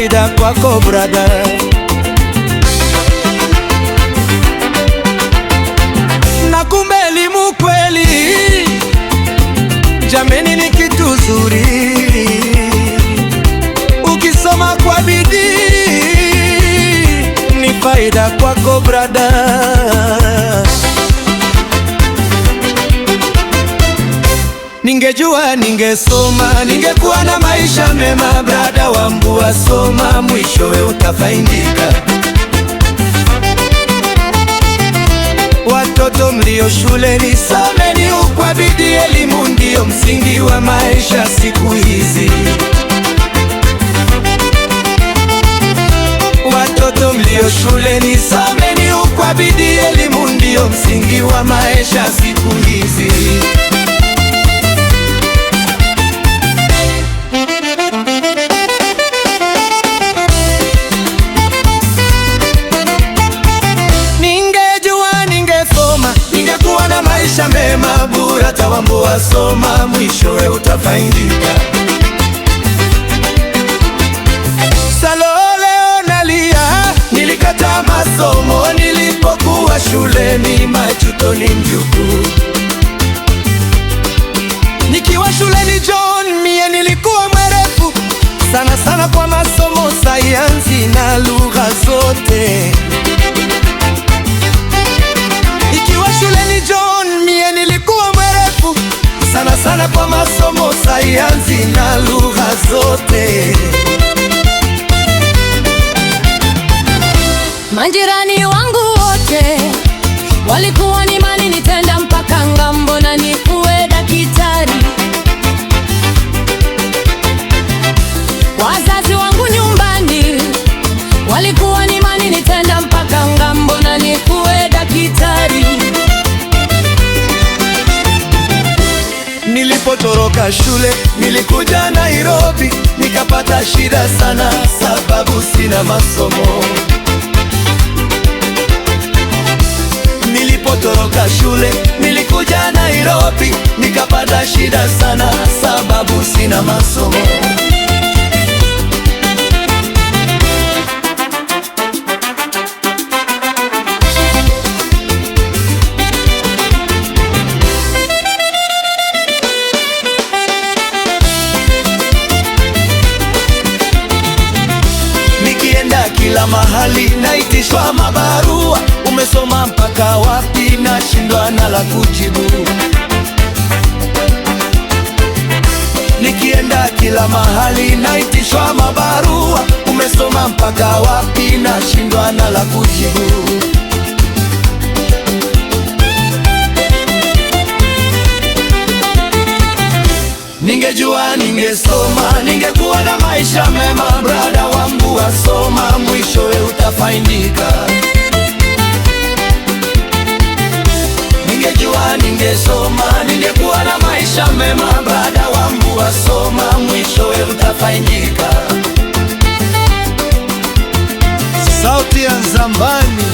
faida kwako brother. Na kumbe elimu kweli jameni ni kitu zuri, ukisoma kwa bidii ni faida kwako brother. Ningejua ningesoma, ningekuwa na maisha mema brother wangu, wasoma mwishowe utafaidika. Watoto mlio shuleni someni kwa bidii, elimu ndio msingi wa maisha siku hizi. Watoto mlio shuleni someni kwa bidii, elimu ndio msingi wa maisha siku hizi. Ningekuwa na maisha mema bure, hata wangu wasoma mwishowe utafaidika. Saloleo nalia, nilikata masomo nilipokuwa shuleni, majuto ni mjukuu. Nikiwa shuleni John, mie nilikuwa mwerefu sana sana kwa masomo sayansi na lugha zote. Shuleni John, mie nilikuwa mwerefu sana sana kwa masomo sayansi na lugha zote. Majirani wangu wote walikuwa ni mali nitenda mpaka ngambo na nikuwe daktari. Wazazi wangu nyumbani walikuwa ni mali nitenda mpaka ngambo na nikuwe daktari. Nilipotoroka shule nilikuja Nairobi, nikapata shida sana sababu sina masomo. Nilipotoroka shule nilikuja Nairobi, nikapata shida sana sababu sina masomo. Kila mahali naitishwa mabarua, umesoma mpaka wapi? Nashindwa na la kujibu. Nikienda kila mahali naitishwa mabarua, umesoma mpaka wapi? Nashindwa na la kujibu. Ningejua ningesoma, ningekuwa na maisha mema brother wangu, wasoma mwishowe utafaidika. Ningejua ningesoma, ningekuwa na maisha mema brother wangu, wasoma mwishowe utafaidika. Sauti ya Nzambani.